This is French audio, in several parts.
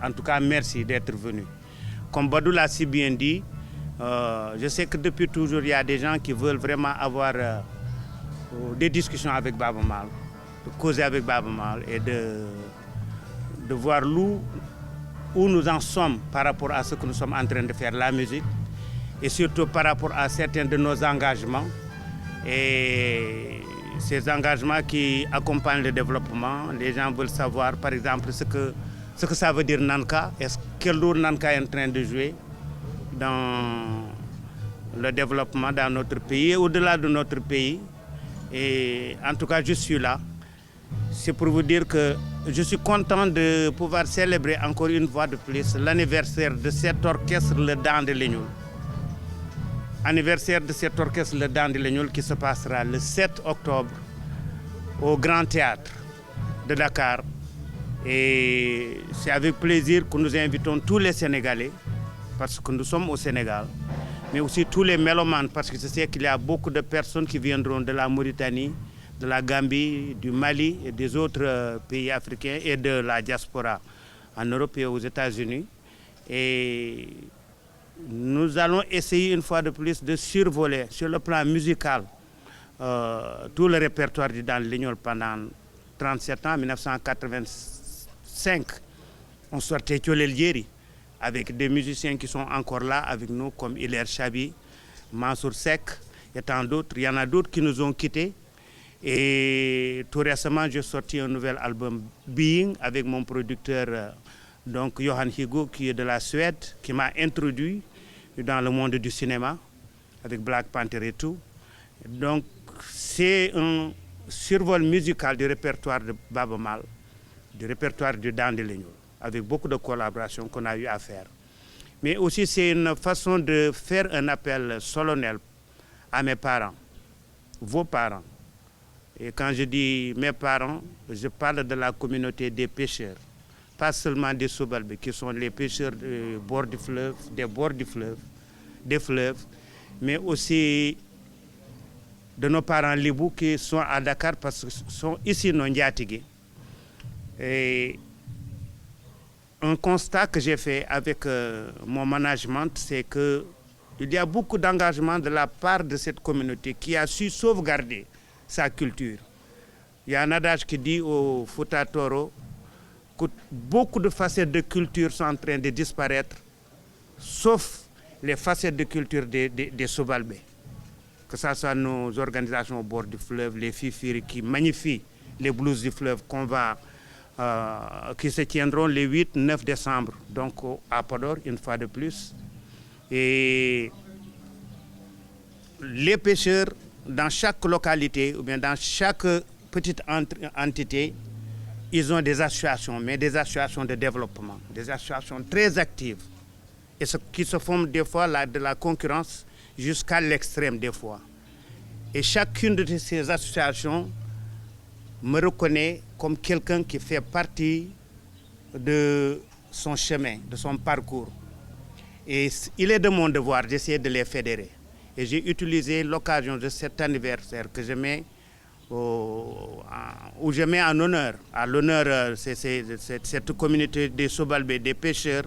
En tout cas, merci d'être venu. Comme Badou l'a si bien dit, je sais que depuis toujours, il y a des gens qui veulent vraiment avoir des discussions avec Baaba Maal, de causer avec Baaba Maal et de voir où nous en sommes par rapport à ce que nous sommes en train de faire, la musique, et surtout par rapport à certains de nos engagements. Et ces engagements qui accompagnent le développement, les gens veulent savoir par exemple ce que ça veut dire Nanka, quel rôle Nanka est en train de jouer dans le développement dans notre pays et au-delà de notre pays. Et en tout cas, je suis là. C'est pour vous dire que je suis content de pouvoir célébrer encore une fois de plus l'anniversaire de cet orchestre, le Daan de Lignoul. Anniversaire de cet orchestre, le Daan de Lignoul, qui se passera le 7 octobre au Grand Théâtre de Dakar. Et c'est avec plaisir que nous invitons tous les Sénégalais, parce que nous sommes au Sénégal, mais aussi tous les mélomanes, parce que je sais qu'il y a beaucoup de personnes qui viendront de la Mauritanie, de la Gambie, du Mali et des autres pays africains et de la diaspora en Europe et aux États-Unis. Et nous allons essayer une fois de plus de survoler sur le plan musical tout le répertoire du Daan de Lignoul pendant 37 ans. En 1985, on sortait Thiolel Diéry avec des musiciens qui sont encore là avec nous comme Hilaire Chabi, Mansour Seck et tant d'autres. Il y en a d'autres qui nous ont quittés. Et tout récemment, j'ai sorti un nouvel album Being avec mon producteur donc Johan Higo qui est de la Suède, qui m'a introduit dans le monde du cinéma avec Black Panther et tout. Donc c'est un survol musical du répertoire de Baaba Maal, du répertoire du Daan de Lignoul, avec beaucoup de collaborations qu'on a eu à faire. Mais aussi c'est une façon de faire un appel solennel à mes parents, vos parents. Et quand je dis mes parents, je parle de la communauté des pêcheurs, pas seulement des Sobalbé, qui sont les pêcheurs des bords du fleuve, des fleuves, mais aussi de nos parents Libou qui sont à Dakar parce que sont ici nos Ndiatigé. Et un constat que j'ai fait avec mon management, c'est qu'il y a beaucoup d'engagement de la part de cette communauté qui a su sauvegarder sa culture. Il y a un adage qui dit au Fouta Toro que beaucoup de facettes de culture sont en train de disparaître, sauf les facettes de culture des Sobalbé. Que ce soit nos organisations au bord du fleuve, les Fifiri qui magnifient les blues du fleuve qui se tiendront les 8-9 décembre, donc à Podor, une fois de plus. Et les pêcheurs, dans chaque localité ou bien dans chaque petite entité, ils ont des associations, mais des associations de développement, des associations très actives et qui se font des fois de la concurrence jusqu'à l'extrême des fois. Et chacune de ces associations me reconnaît comme quelqu'un qui fait partie de son chemin, de son parcours. Et il est de mon devoir d'essayer de les fédérer. Et j'ai utilisé l'occasion de cet anniversaire que je mets, où je mets en honneur, à l'honneur cette communauté des Sobalbé, des pêcheurs,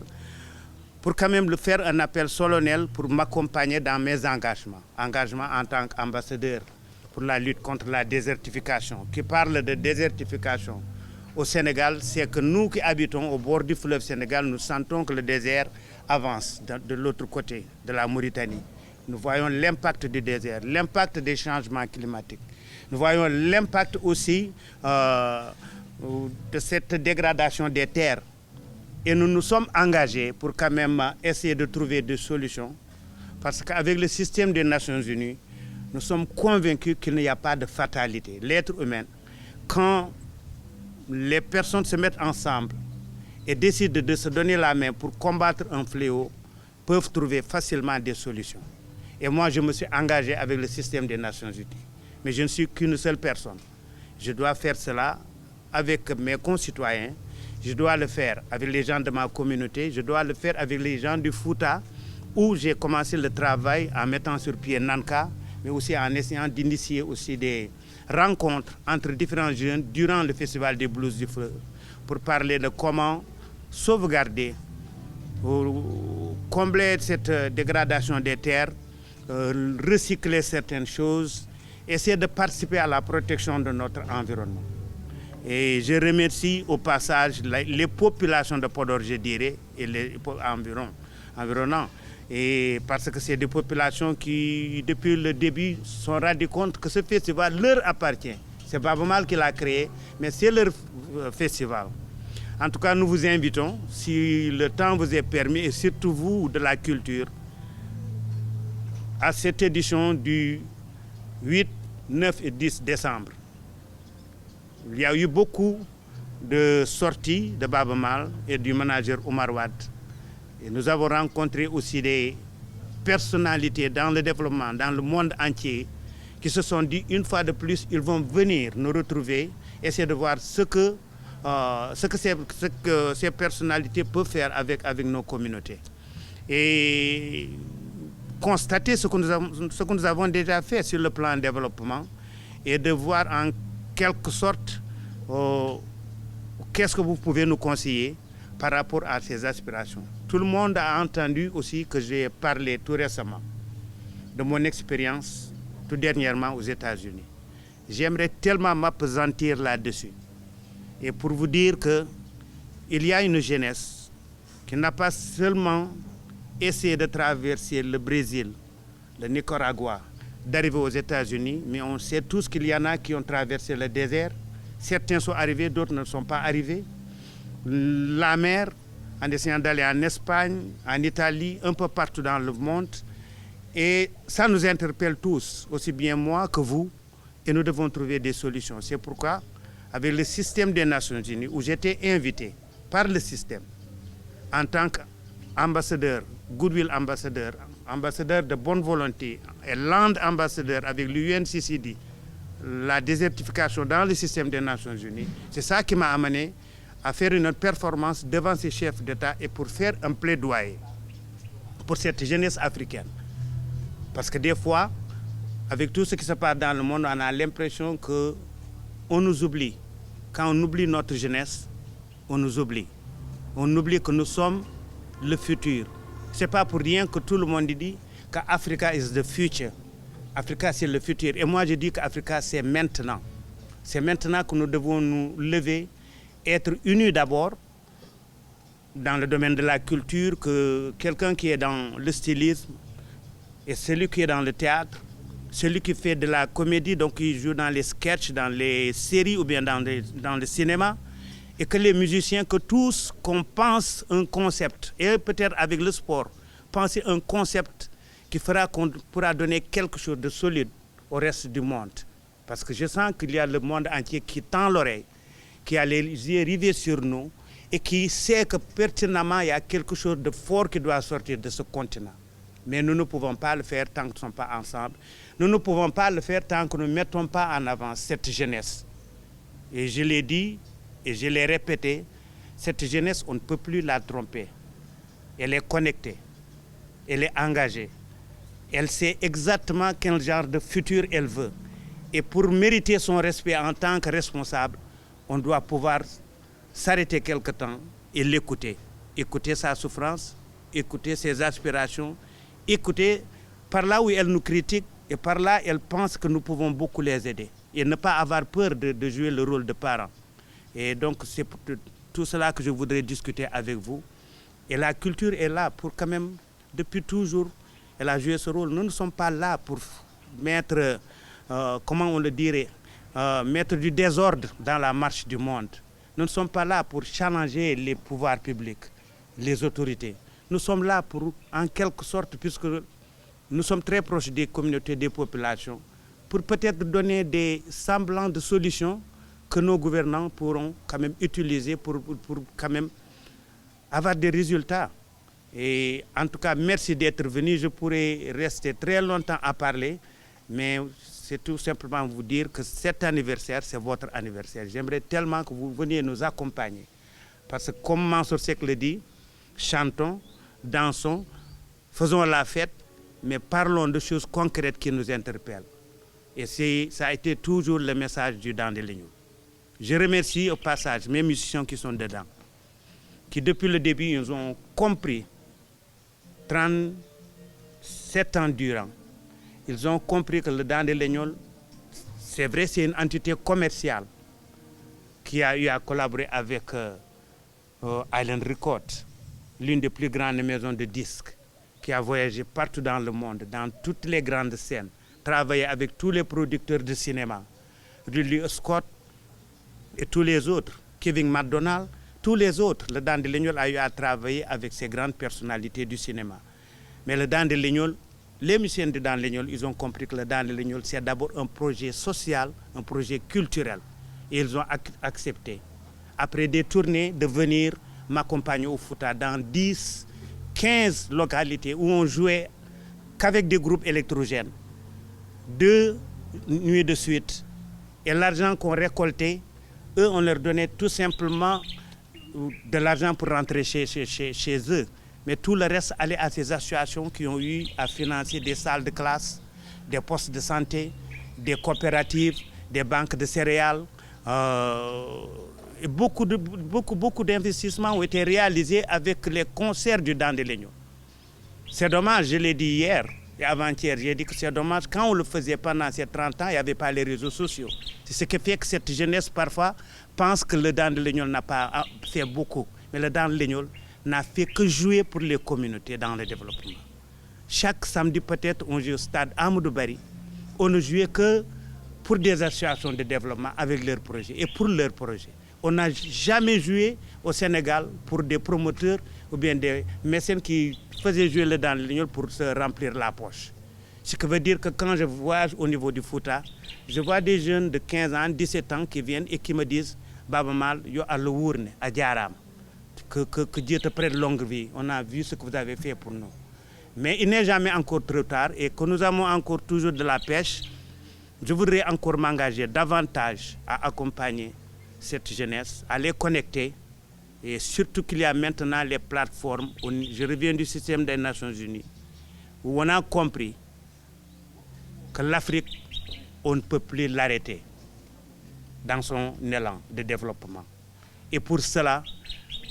pour quand même faire un appel solennel pour m'accompagner dans mes engagements. Engagements en tant qu'ambassadeur pour la lutte contre la désertification. Qui parle de désertification au Sénégal, c'est que nous qui habitons au bord du fleuve Sénégal, nous sentons que le désert avance de l'autre côté de la Mauritanie. Nous voyons l'impact du désert, l'impact des changements climatiques. Nous voyons l'impact aussi de cette dégradation des terres. Et nous nous sommes engagés pour quand même essayer de trouver des solutions. Parce qu'avec le système des Nations Unies, nous sommes convaincus qu'il n'y a pas de fatalité. L'être humain, quand les personnes se mettent ensemble et décident de se donner la main pour combattre un fléau, peuvent trouver facilement des solutions. Et moi, je me suis engagé avec le système des Nations Unies. Mais je ne suis qu'une seule personne. Je dois faire cela avec mes concitoyens. Je dois le faire avec les gens de ma communauté. Je dois le faire avec les gens du Fouta, où j'ai commencé le travail en mettant sur pied Nanka, mais aussi en essayant d'initier aussi des rencontres entre différents jeunes durant le Festival des Blues du Fleuve, pour parler de comment sauvegarder, combler cette dégradation des terres, recycler certaines choses, essayer de participer à la protection de notre environnement. Et je remercie au passage les populations de Podor, je dirais, et les environnants. Et parce que c'est des populations qui, depuis le début, se sont rendues compte que ce festival leur appartient. C'est Baaba Maal qui l'a créé, mais c'est leur festival. En tout cas, nous vous invitons, si le temps vous est permis, et surtout vous de la culture, à cette édition du 8, 9 et 10 décembre. Il y a eu beaucoup de sorties de Baaba Maal et du manager Omar Wade. Et nous avons rencontré aussi des personnalités dans le développement, dans le monde entier, qui se sont dit une fois de plus, ils vont venir nous retrouver, essayer de voir ce que ces personnalités peuvent faire avec nos communautés. Et constater ce que nous avons déjà fait sur le plan développement et de voir en quelque sorte qu'est-ce que vous pouvez nous conseiller par rapport à ces aspirations. Tout le monde a entendu aussi que j'ai parlé tout récemment de mon expérience tout dernièrement aux États-Unis. J'aimerais tellement m'appesantir là-dessus. Et pour vous dire qu'il y a une jeunesse qui n'a pas seulement essayé de traverser le Brésil, le Nicaragua, d'arriver aux États-Unis, mais on sait tous qu'il y en a qui ont traversé le désert. Certains sont arrivés, d'autres ne sont pas arrivés. La mer, en essayant d'aller en Espagne, en Italie, un peu partout dans le monde. Et ça nous interpelle tous, aussi bien moi que vous, et nous devons trouver des solutions. C'est pourquoi, avec le système des Nations Unies, où j'étais invité par le système, en tant qu'ambassadeur, goodwill ambassadeur, ambassadeur de bonne volonté et land ambassadeur avec l'UNCCD, la désertification dans le système des Nations Unies, c'est ça qui m'a amené à faire une performance devant ces chefs d'État et pour faire un plaidoyer pour cette jeunesse africaine. Parce que des fois, avec tout ce qui se passe dans le monde, on a l'impression qu'on nous oublie. Quand on oublie notre jeunesse, on nous oublie. On oublie que nous sommes le futur. Ce n'est pas pour rien que tout le monde dit qu'Africa is the future. Africa, c'est le futur. Et moi, je dis qu'Africa, c'est maintenant. C'est maintenant que nous devons nous lever, être unis d'abord dans le domaine de la culture, que quelqu'un qui est dans le stylisme et celui qui est dans le théâtre, celui qui fait de la comédie, donc qui joue dans les sketchs, dans les séries ou bien dans le cinéma, et que les musiciens, que tous, qu'on pense un concept, et peut-être avec le sport, penser un concept qui fera qu'on pourra donner quelque chose de solide au reste du monde. Parce que je sens qu'il y a le monde entier qui tend l'oreille, qui a les yeux rivés sur nous et qui sait que pertinemment il y a quelque chose de fort qui doit sortir de ce continent. Mais nous ne pouvons pas le faire tant que nous ne sommes pas ensemble. Nous ne pouvons pas le faire tant que nous ne mettons pas en avant cette jeunesse. Et je l'ai dit et je l'ai répété, cette jeunesse, on ne peut plus la tromper. Elle est connectée, elle est engagée. Elle sait exactement quel genre de futur elle veut. Et pour mériter son respect en tant que responsable, on doit pouvoir s'arrêter quelque temps et l'écouter. Écouter sa souffrance, écouter ses aspirations, écouter par là où elle nous critique et par là elle pense que nous pouvons beaucoup les aider. Et ne pas avoir peur de jouer le rôle de parent. Et donc c'est pour tout cela que je voudrais discuter avec vous. Et la culture est là pour quand même, depuis toujours, elle a joué ce rôle. Nous ne sommes pas là pour mettre, comment on le dirait, mettre du désordre dans la marche du monde. Nous ne sommes pas là pour challenger les pouvoirs publics, les autorités. Nous sommes là pour, en quelque sorte, puisque nous sommes très proches des communautés, des populations, pour peut-être donner des semblants de solutions que nos gouvernants pourront quand même utiliser pour quand même avoir des résultats. Et en tout cas, merci d'être venu. Je pourrais rester très longtemps à parler, mais c'est tout simplement vous dire que cet anniversaire, c'est votre anniversaire. J'aimerais tellement que vous veniez nous accompagner. Parce que comme Mansour Seck le dit, chantons, dansons, faisons la fête, mais parlons de choses concrètes qui nous interpellent. Et ça a été toujours le message du Dans des Lignes. Je remercie au passage mes musiciens qui sont dedans. qui depuis le début, ils ont compris, 37 ans durant, ils ont compris que le Dandé Legnol, c'est vrai, c'est une entité commerciale qui a eu à collaborer avec Island Records, l'une des plus grandes maisons de disques, qui a voyagé partout dans le monde, dans toutes les grandes scènes, travaillé avec tous les producteurs de cinéma, Ridley Scott et tous les autres, Kevin MacDonald, tous les autres. Le Dandé Legnol a eu à travailler avec ces grandes personnalités du cinéma. Mais le Dandé Legnol, les musiciens de Dandé Legnol, ils ont compris que le Dandé Legnol, c'est d'abord un projet social, un projet culturel. Et ils ont accepté, après des tournées, de venir m'accompagner au Fouta dans 10, 15 localités où on jouait qu'avec des groupes électrogènes. 2 nuits de suite. Et l'argent qu'on récoltait, eux, on leur donnait tout simplement de l'argent pour rentrer chez eux. Mais tout le reste allait à ces associations qui ont eu à financer des salles de classe, des postes de santé, des coopératives, des banques de céréales. Et beaucoup d'investissements ont été réalisés avec les concerts du Dandé Legnol. C'est dommage, je l'ai dit hier et avant-hier, j'ai dit que c'est dommage, quand on le faisait pendant ces 30 ans, il n'y avait pas les réseaux sociaux. C'est ce qui fait que cette jeunesse, parfois, pense que le Dandé Legnol n'a pas fait beaucoup. Mais le Dandé Legnol n'a fait que jouer pour les communautés dans le développement. Chaque samedi, peut-être, on joue au stade Amadou Barry. On ne jouait que pour des associations de développement avec leurs projets et pour leurs projets. On n'a jamais joué au Sénégal pour des promoteurs ou bien des mécènes qui faisaient jouer le Dandé Legnol pour se remplir la poche. Ce qui veut dire que quand je voyage au niveau du Fouta, je vois des jeunes de 15 ans, 17 ans qui viennent et qui me disent « Baba Mal, yo à l'Ourne, à Diaram, que Dieu te prête longue vie. On a vu ce que vous avez fait pour nous. » Mais il n'est jamais encore trop tard et que nous avons encore toujours de la pêche. Je voudrais encore m'engager davantage à accompagner cette jeunesse, à les connecter. Et surtout qu'il y a maintenant les plateformes, je reviens du système des Nations Unies, où on a compris que l'Afrique, on ne peut plus l'arrêter dans son élan de développement. Et pour cela,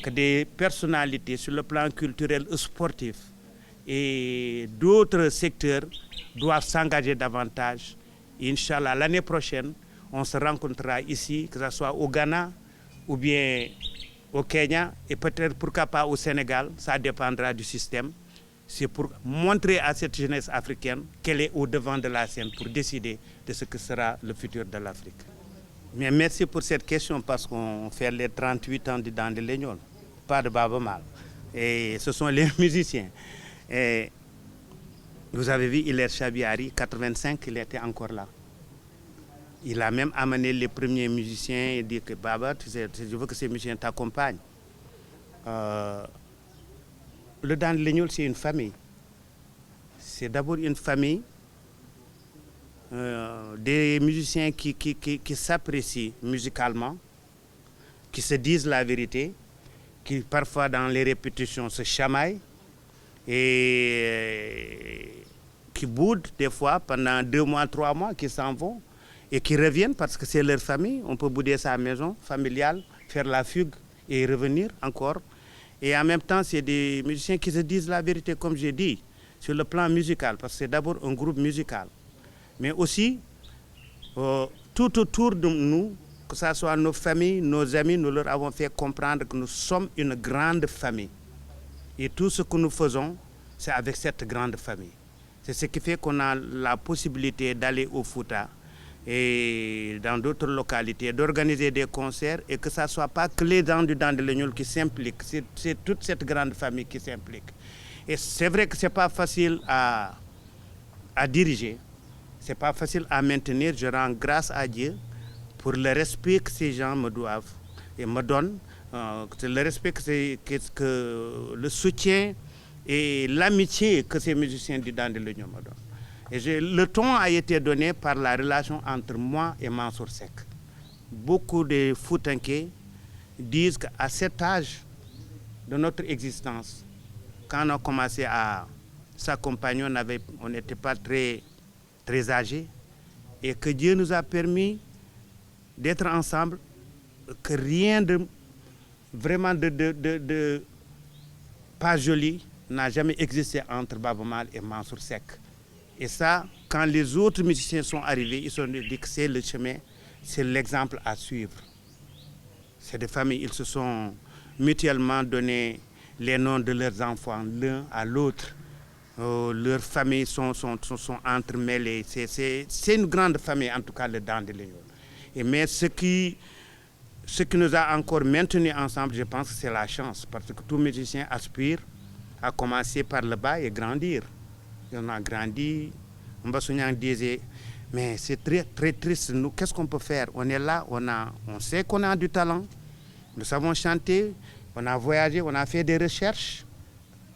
que des personnalités sur le plan culturel et sportif et d'autres secteurs doivent s'engager davantage. Inch'Allah, l'année prochaine, on se rencontrera ici, que ce soit au Ghana ou bien au Kenya et peut-être pourquoi pas au Sénégal, ça dépendra du système. C'est pour montrer à cette jeunesse africaine qu'elle est au devant de la scène pour décider de ce que sera le futur de l'Afrique. Mais merci pour cette question parce qu'on fait les 38 ans du Dandé Legnol, pas de Baba Mal. Et ce sont les musiciens. Et vous avez vu Hilaire Chabiari, 85, il était encore là. Il a même amené les premiers musiciens et dit que Baba, tu sais, je veux que ces musiciens t'accompagnent. Le Dandé Legnol, c'est une famille. C'est d'abord une famille, des musiciens qui s'apprécient musicalement, qui se disent la vérité, qui parfois dans les répétitions se chamaillent et qui boudent des fois pendant 2 mois, 3 mois, qui s'en vont et qui reviennent parce que c'est leur famille. On peut bouder sa maison familiale, faire la fugue et revenir encore. Et en même temps, c'est des musiciens qui se disent la vérité, comme j'ai dit, sur le plan musical, parce que c'est d'abord un groupe musical. Mais aussi, tout autour de nous, que ce soit nos familles, nos amis, nous leur avons fait comprendre que nous sommes une grande famille. Et tout ce que nous faisons, c'est avec cette grande famille. C'est ce qui fait qu'on a la possibilité d'aller au Fouta et dans d'autres localités, d'organiser des concerts et que ce ne soit pas que les gens du Dandé Legnol qui s'impliquent, c'est toute cette grande famille qui s'implique. Et c'est vrai que ce n'est pas facile à diriger, ce n'est pas facile à maintenir. Je rends grâce à Dieu pour le respect que ces gens me doivent et me donnent, le respect que le soutien et l'amitié que ces musiciens du Dandé Legnol me donnent. Et le ton a été donné par la relation entre moi et Mansour Seck. Beaucoup de Foutanké disent qu'à cet âge de notre existence, quand on a commencé à s'accompagner, on n'était pas très âgés, et que Dieu nous a permis d'être ensemble, que rien vraiment pas joli n'a jamais existé entre Baaba Maal et Mansour Seck. Et ça, quand les autres musiciens sont arrivés, ils se sont dit que c'est le chemin, c'est l'exemple à suivre. C'est des familles, ils se sont mutuellement donné les noms de leurs enfants l'un à l'autre. Leurs familles sont entremêlées. C'est une grande famille, en tout cas, le Dande Legnol. Mais ce qui nous a encore maintenus ensemble, je pense que c'est la chance. Parce que tout musicien aspire à commencer par le bas et grandir. Et on a grandi. Mbassougnang disait, mais c'est très, très triste. Nous, qu'est-ce qu'on peut faire? On est là, on sait qu'on a du talent. Nous savons chanter, on a voyagé, on a fait des recherches.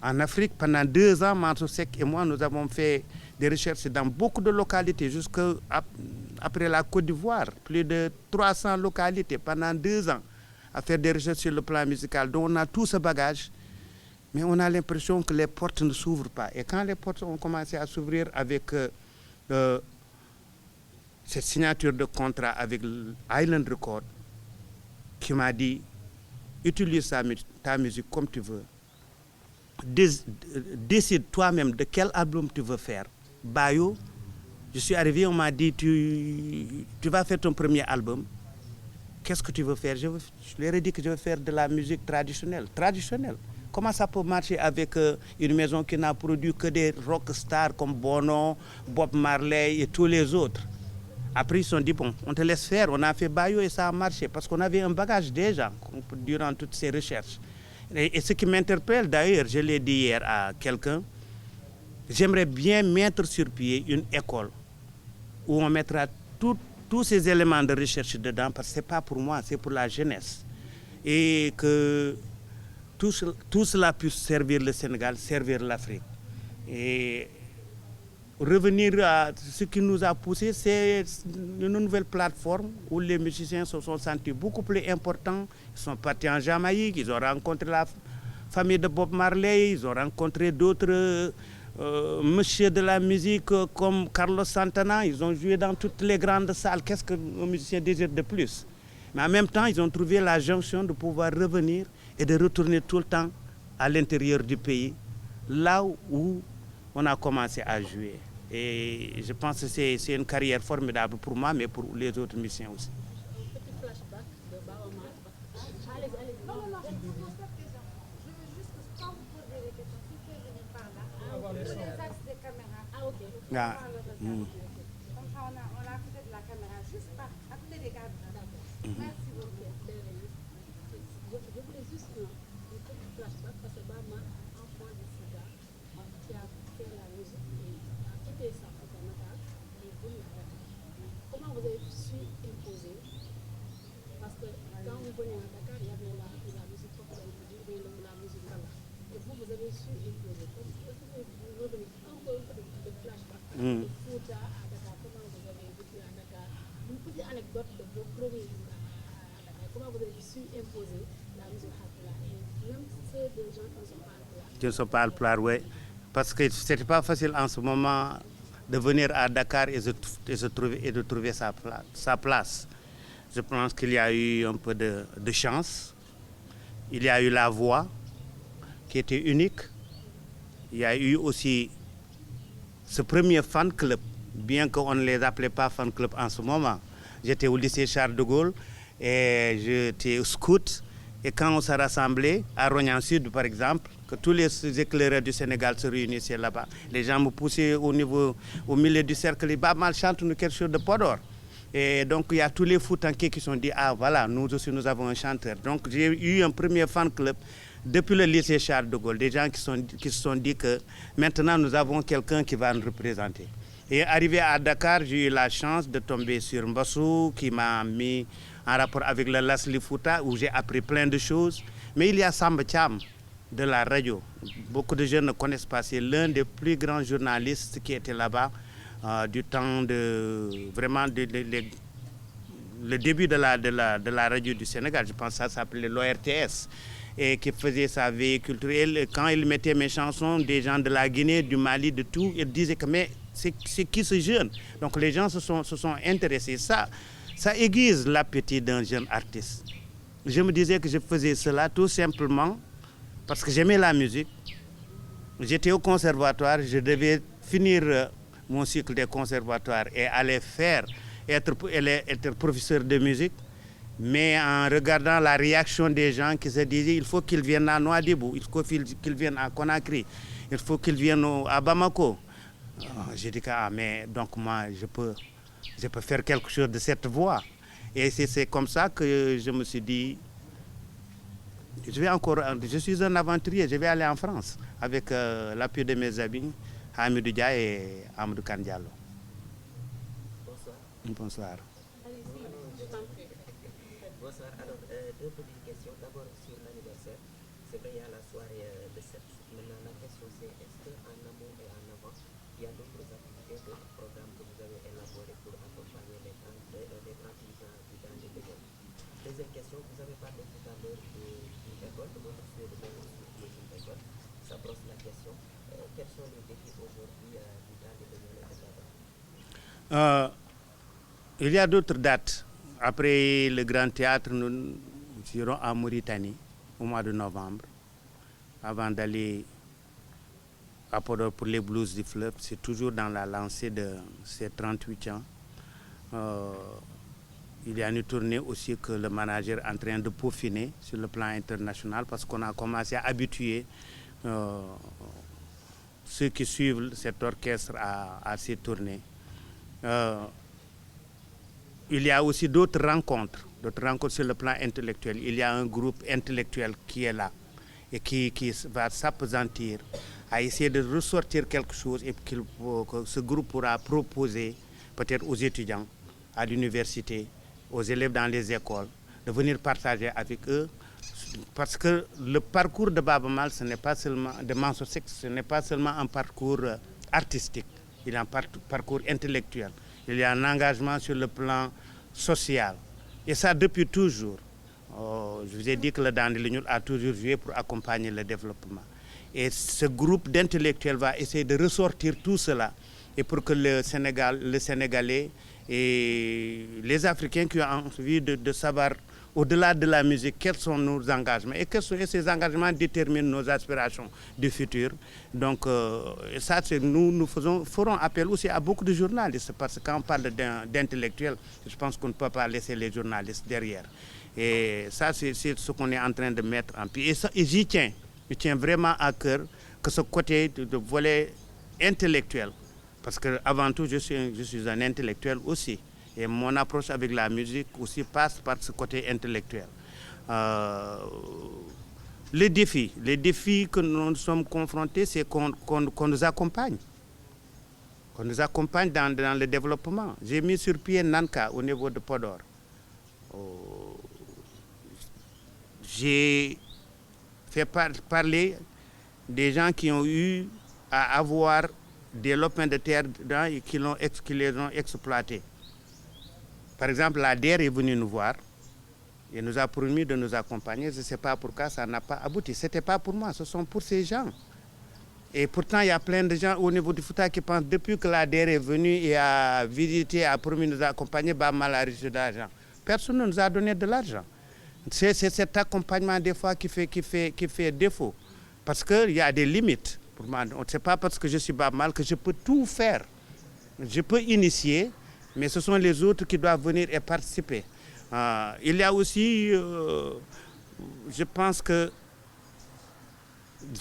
En Afrique, pendant 2 ans, Mansour Seck et moi, nous avons fait des recherches dans beaucoup de localités, jusqu'après la Côte d'Ivoire. Plus de 300 localités pendant 2 ans à faire des recherches sur le plan musical. Donc on a tout ce bagage, mais on a l'impression que les portes ne s'ouvrent pas. Et quand les portes ont commencé à s'ouvrir avec cette signature de contrat avec Island Record, qui m'a dit, utilise ta musique comme tu veux. Décide toi-même de quel album tu veux faire. Bayo, je suis arrivé, on m'a dit, tu vas faire ton premier album. Qu'est-ce que tu veux faire? Je leur ai dit que je veux faire de la musique traditionnelle. Traditionnelle. Comment ça peut marcher avec une maison qui n'a produit que des rock stars comme Bono, Bob Marley et tous les autres? Après, ils se sont dit, bon, on te laisse faire. On a fait Bayo et ça a marché parce qu'on avait un bagage déjà durant toutes ces recherches. Et ce qui m'interpelle d'ailleurs, je l'ai dit hier à quelqu'un, j'aimerais bien mettre sur pied une école où on mettra tous ces éléments de recherche dedans, parce que ce n'est pas pour moi, c'est pour la jeunesse. Et que tout cela puisse servir le Sénégal, servir l'Afrique. Et revenir à ce qui nous a poussé, c'est une nouvelle plateforme où les musiciens se sont sentis beaucoup plus importants. Ils sont partis en Jamaïque, ils ont rencontré la famille de Bob Marley, ils ont rencontré d'autres messieurs de la musique comme Carlos Santana. Ils ont joué dans toutes les grandes salles. Qu'est-ce qu'un musicien désire de plus? Mais en même temps, ils ont trouvé la jonction de pouvoir revenir et de retourner tout le temps à l'intérieur du pays, là où on a commencé à jouer. Et je pense que c'est une carrière formidable pour moi, mais pour les autres musiciens aussi. Un petit flashback de Baaba Maal. Allez-y. Non, je ne vous pose pas de questions. Je veux juste que quand vous posez les questions, si vous pouvez venir par là, les axes des caméras. Ah, ok. Comme ça, on a à côté de la caméra, juste à côté des cadres. Merci beaucoup. Je voulais juste un petit flashback parce que Baaba Maal, enfant de Sida, qui a fait la musique et a quitté sa propre natale et venu à Dakar. Comment vous avez su imposer? Parce que quand vous venez à Dakar, il y avait la musique populaire, la musique kala. Et vous avez su imposer. Est-ce que vous revenez un peu de flashback de Fouta à Dakar? Comment vous avez vécu à Dakar? Une petite anecdote de vos premiers jours à Dakar. Comment vous avez su imposer la musique Haalpulaar et même ceux des gens qui ne sont pas Haalpulaar? Qui ne sont pas Haalpulaar, oui. Parce que ce n'était pas facile en ce moment de venir à Dakar et de trouver sa place. Je pense qu'il y a eu un peu de chance. Il y a eu la voix qui était unique. Il y a eu aussi ce premier fan club, bien qu'on ne les appelait pas fan club en ce moment. J'étais au lycée Charles de Gaulle et j'étais scout. Et quand on s'est rassemblés à Rognan Sud, par exemple, que tous les éclaireurs du Sénégal se réunissaient là-bas, les gens me poussaient au milieu du cercle, ils Baaba Maal chante-nous quelque chose de Podor. Et donc il y a tous les Foutanké qui se sont dit, ah voilà, nous aussi nous avons un chanteur. Donc j'ai eu un premier fan club depuis le lycée Charles de Gaulle, des gens qui se sont dit que maintenant nous avons quelqu'un qui va nous représenter. Et arrivé à Dakar, j'ai eu la chance de tomber sur Mbassou qui m'a mis en rapport avec le Lasli Fouta où j'ai appris plein de choses. Mais il y a Samba Thiam de la radio. Beaucoup de jeunes ne connaissent pas. C'est l'un des plus grands journalistes qui était là-bas du temps de vraiment le début de la radio du Sénégal. Je pense que ça s'appelait l'ORTS et qui faisait sa veille culturelle. Quand il mettait mes chansons, des gens de la Guinée, du Mali, de tout, ils disaient que mais c'est qui ce jeune? Donc les gens se sont intéressés. Ça aiguise l'appétit d'un jeune artiste. je me disais que je faisais cela tout simplement parce que j'aimais la musique. J'étais au conservatoire, je devais finir mon cycle des conservatoires et aller être professeur de musique. Mais en regardant la réaction des gens qui se disaient il faut qu'ils viennent à Nouadhibou, il faut qu'ils viennent à Conakry, il faut qu'ils viennent à Bamako. J'ai dit que mais donc moi je peux faire quelque chose de cette voie. Et c'est comme ça que je me suis dit je suis un aventurier, je vais aller en France avec l'appui de mes amis Hamidou Dia et Amadou Kandialo. Bonsoir. Bonsoir. Bonsoir. Alors, deux petites questions. D'abord sur l'anniversaire. C'est vrai, il y a la soirée de 7. Maintenant, la question c'est est-ce qu'en amont et en avant, il y a d'autres activités, d'autres programmes que vous avez élaborés pour accompagner les 38 ans du Dans les Légumes? Deuxième question, vous avez parlé tout à l'heure d'une école, de votre souhait de faire une école. Ça brosse la question. Quels sont les défis aujourd'hui du Dans les Légumes et de Baba? Il y a d'autres dates. Après le Grand Théâtre, nous irons en Mauritanie au mois de novembre, avant d'aller à Podor pour les blues du fleuve. C'est toujours dans la lancée de ces 38 ans. Il y a une tournée aussi que le manager est en train de peaufiner sur le plan international parce qu'on a commencé à habituer ceux qui suivent cet orchestre à ces tournées. Il y a aussi d'autres rencontres sur le plan intellectuel. Il y a un groupe intellectuel qui est là et qui va s'appesantir à essayer de ressortir quelque chose et que ce groupe pourra proposer peut-être aux étudiants, à l'université, aux élèves dans les écoles, de venir partager avec eux. Parce que le parcours de Baaba Maal, de Mansour Seck, ce n'est pas seulement un parcours artistique, il y a un parcours intellectuel. Il y a un engagement sur le plan social. Et ça depuis toujours. Je vous ai dit que le Dans les Légumes a toujours joué pour accompagner le développement. Et ce groupe d'intellectuels va essayer de ressortir tout cela. Et pour que le Sénégalais et les Africains qui ont envie de savoir au-delà de la musique, quels sont nos engagements et ces engagements déterminent nos aspirations du futur. Donc, ça, nous ferons appel aussi à beaucoup de journalistes parce que quand on parle d'intellectuels, je pense qu'on ne peut pas laisser les journalistes derrière. Et ça, c'est ce qu'on est en train de mettre en pied. Et j'y tiens vraiment à cœur que ce côté de volet intellectuel, parce qu'avant tout, je suis un intellectuel aussi. Et mon approche avec la musique aussi passe par ce côté intellectuel. Les défis que nous sommes confrontés, c'est qu'on nous accompagne. Qu'on nous accompagne dans le développement. J'ai mis sur pied Nanka au niveau de Podor. J'ai fait parler des gens qui ont eu à avoir des lopins de terre dedans et qui les ont exploités. Par exemple, la DER est venue nous voir et nous a promis de nous accompagner. Je ne sais pas pourquoi ça n'a pas abouti. Ce n'était pas pour moi, ce sont pour ces gens. Et pourtant, il y a plein de gens au niveau du Fouta qui pensent depuis que la DER est venue et a visité, a promis de nous accompagner, Baaba Maal a reçu de l'argent. Personne ne nous a donné de l'argent. C'est cet accompagnement des fois qui fait défaut. Parce qu'il y a des limites. Pour moi, ce n'est pas parce que je suis Baaba Maal que je peux tout faire. Je peux initier, mais ce sont les autres qui doivent venir et participer. Il y a aussi, je pense que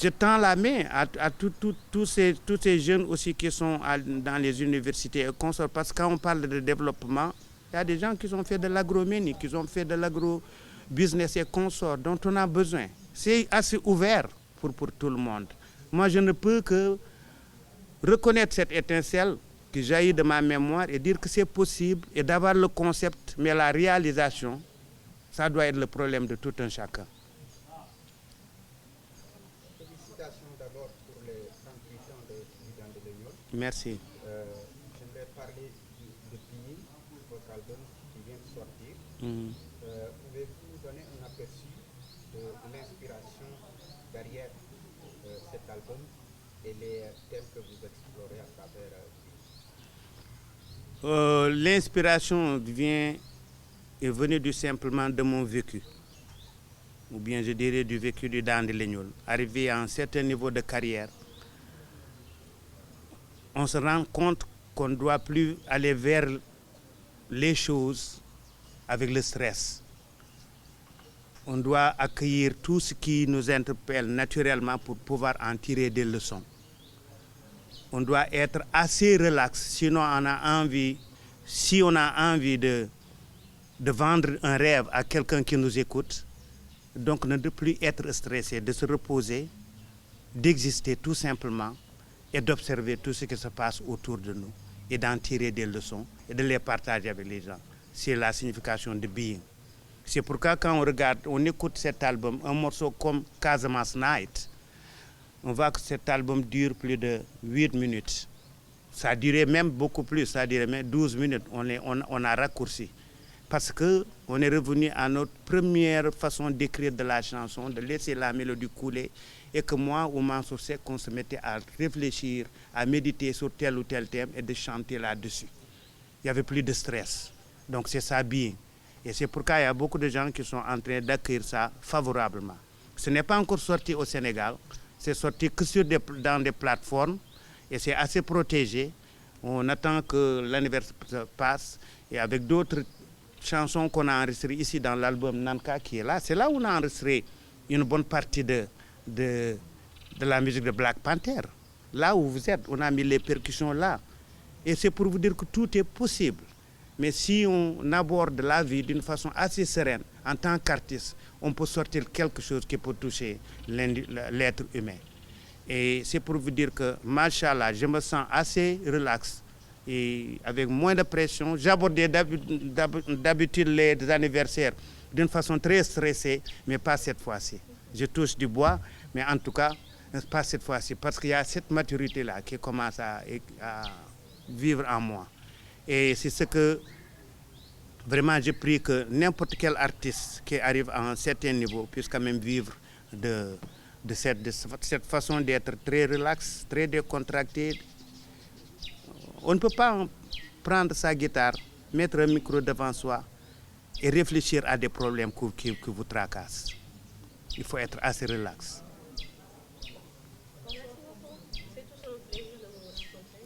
je tends la main à tous ces jeunes aussi qui sont dans les universités et consorts, parce que quand on parle de développement, il y a des gens qui ont fait de l'agroménie, qui ont fait de l'agro-business et consorts, dont on a besoin. C'est assez ouvert pour tout le monde. Moi, je ne peux que reconnaître cette étincelle qui jaillit de ma mémoire et dire que c'est possible et d'avoir le concept, mais la réalisation, ça doit être le problème de tout un chacun. Félicitations d'abord pour les 38 ans de Dans les Légumes. Merci. J'aimerais parler de Pini, votre album qui vient de sortir. Pouvez-vous nous donner un aperçu de l'inspiration derrière cet album et les thèmes que vous explorez à travers l'inspiration est venue simplement de mon vécu. ou bien je dirais du vécu du Dandi Legnol, arrivé à un certain niveau de carrière, on se rend compte qu'on ne doit plus aller vers les choses avec le stress. On doit accueillir tout ce qui nous interpelle naturellement pour pouvoir en tirer des leçons. On doit être assez relax, sinon si on a envie de vendre un rêve à quelqu'un qui nous écoute, donc ne plus être stressé, de se reposer, d'exister tout simplement et d'observer tout ce qui se passe autour de nous et d'en tirer des leçons et de les partager avec les gens. C'est la signification de being. C'est pourquoi quand on écoute cet album, un morceau comme Casamance Night, on voit que cet album dure plus de 8 minutes. Ça a duré même beaucoup plus, ça a duré même 12 minutes, on a raccourci. Parce qu'on est revenu à notre première façon d'écrire de la chanson, de laisser la mélodie couler, et que moi, au Mansour Seck, qu'on se mettait à réfléchir, à méditer sur tel ou tel thème et de chanter là-dessus. Il n'y avait plus de stress. Donc c'est ça bien. Et c'est pourquoi il y a beaucoup de gens qui sont en train d'accueillir ça favorablement. Ce n'est pas encore sorti au Sénégal, c'est sorti que dans des plateformes, et c'est assez protégé. On attend que l'anniversaire passe, et avec d'autres chansons qu'on a enregistrées ici dans l'album Nanka qui est là, c'est là où on a enregistré une bonne partie de la musique de Black Panther. Là où vous êtes, on a mis les percussions là. Et c'est pour vous dire que tout est possible. Mais si on aborde la vie d'une façon assez sereine, en tant qu'artiste, on peut sortir quelque chose qui peut toucher l'être humain. Et c'est pour vous dire que, machallah, je me sens assez relax et avec moins de pression. J'abordais d'habitude les anniversaires d'une façon très stressée, mais pas cette fois-ci. Je touche du bois, mais en tout cas, pas cette fois-ci, parce qu'il y a cette maturité-là qui commence à vivre en moi. Et c'est ce que vraiment je prie que n'importe quel artiste qui arrive à un certain niveau puisse quand même vivre de cette façon d'être très relax, très décontracté. On ne peut pas prendre sa guitare, mettre un micro devant soi et réfléchir à des problèmes qui vous tracassent. Il faut être assez relax.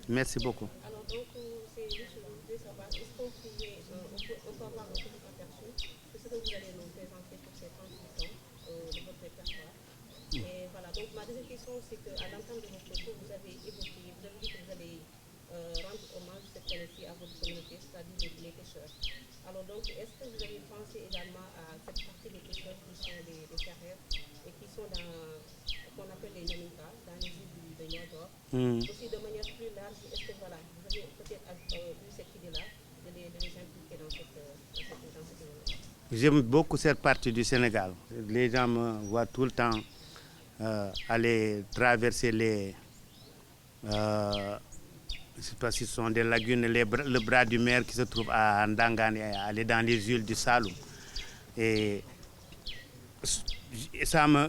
Merci beaucoup. Alors donc, c'est juste que je voulais savoir, est-ce qu'on peut avoir un petit aperçu de ce que vous allez nous présenter pour ces 38 ans de votre répertoire. Et voilà, donc ma deuxième question, c'est qu'à l'entente de votre propos, vous avez dit que vous allez rendre hommage cette année-ci à votre communauté, c'est-à-dire les pêcheurs. Alors donc, est-ce que vous avez pensé également à cette partie des pêcheurs qui sont des carrières et qui sont dans ce qu'on appelle les Naminka, dans les îles de Niagara, aussi de manière plus large, est-ce que voilà, vous avez peut-être eu cette idée-là de les impliquer dans cette J'aime beaucoup cette partie du Sénégal. Les gens me voient tout le temps aller traverser les... je ne sais pas si ce sont des lagunes, le bras du mer qui se trouve à Ndangan et aller dans les îles du Saloum. Et ça me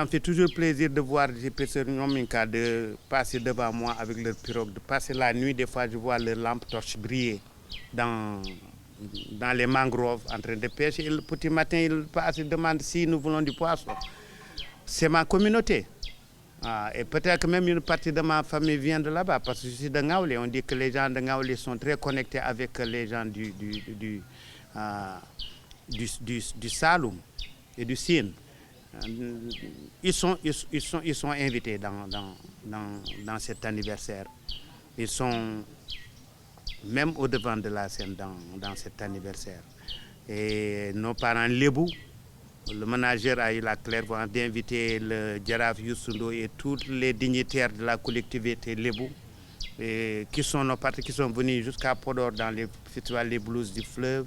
fait toujours plaisir de voir les pêcheurs Naminka de passer devant moi avec leur pirogue, de passer la nuit. Des fois, je vois leurs lampes torches briller dans les mangroves en train de pêcher. Et le petit matin, ils passent et demandent si nous voulons du poisson. C'est ma communauté. Et peut-être que même une partie de ma famille vient de là-bas, parce que je suis de Ngaoulé. On dit que les gens de Ngaoulé sont très connectés avec les gens du Saloum et du Sine. Ils sont invités dans cet anniversaire. Ils sont même au devant de la scène dans cet anniversaire. Et nos parents Lébou, le manager a eu la clairvoyance d'inviter le Djaraf Youssoundo et tous les dignitaires de la collectivité Lébou, qui sont nos partis, qui sont venus jusqu'à Podor dans les festivals Les Blues du Fleuve.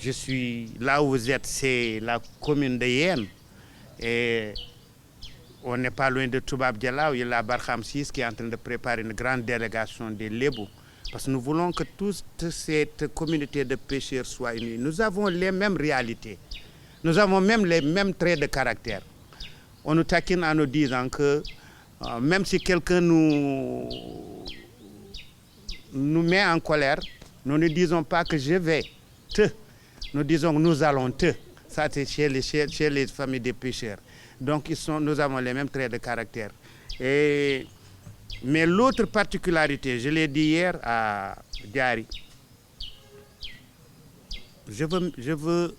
Je suis là où vous êtes, c'est la commune de Yen. Et on n'est pas loin de Toubab Diala, où il y a la Barkham 6 qui est en train de préparer une grande délégation des Lébou. Parce que nous voulons que toute cette communauté de pêcheurs soit unie. Nous avons les mêmes réalités. Nous avons même les mêmes traits de caractère. On nous taquine en nous disant que même si quelqu'un nous met en colère, nous ne disons pas que je vais te. Nous disons que nous allons te. Ça, c'est chez les familles des pêcheurs. Donc, nous avons les mêmes traits de caractère. Mais l'autre particularité, je l'ai dit hier à Diary, je veux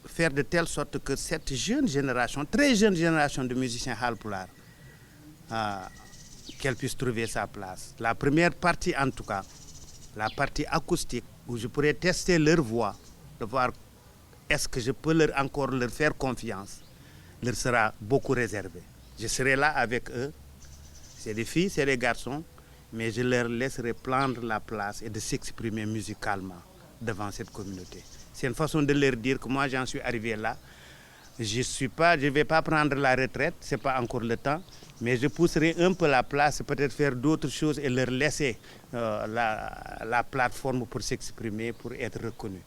faire de telle sorte que cette jeune génération, très jeune génération de musiciens Haalpulaar, qu'elle puisse trouver sa place. La première partie, en tout cas, la partie acoustique, où je pourrais tester leur voix, de voir est-ce que je peux encore leur faire confiance, leur sera beaucoup réservée. Je serai là avec eux. C'est des filles, c'est des garçons, mais je leur laisserai prendre la place et de s'exprimer musicalement devant cette communauté. C'est une façon de leur dire que moi, j'en suis arrivé là. Je ne vais pas prendre la retraite, ce n'est pas encore le temps, mais je pousserai un peu la place, peut-être faire d'autres choses et leur laisser la plateforme pour s'exprimer, pour être reconnus.